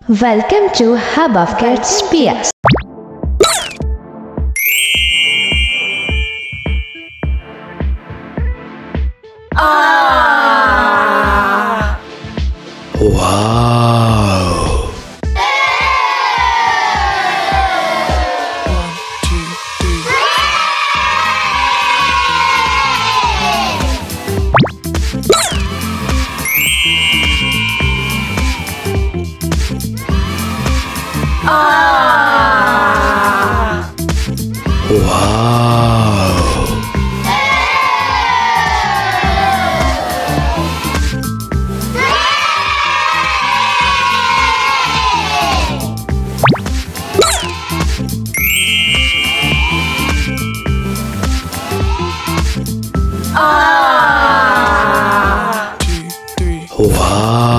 Welcome to Hub of Kids PS. Wow. Wow. Wow.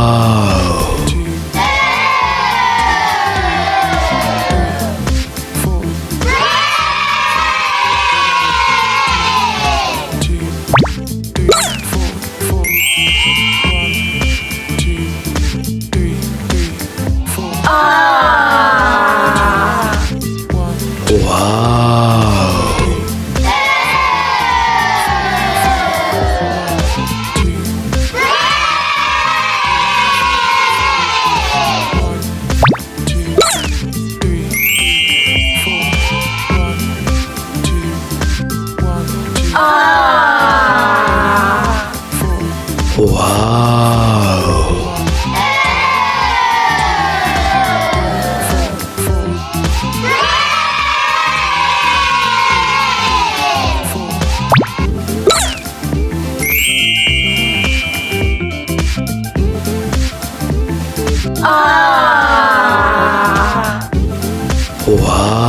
Wow. Wow.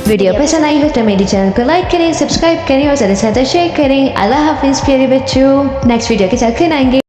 Video पसंद आई हो तो मेरे चैनल को लाइक करें, सब्सक्राइब करें और ज़्यादा से ज़्यादा शेयर करें। अल्लाह हाफिज़ प्यारे बच्चों। नेक्स्ट वीडियो के साथ फिर आएंगे।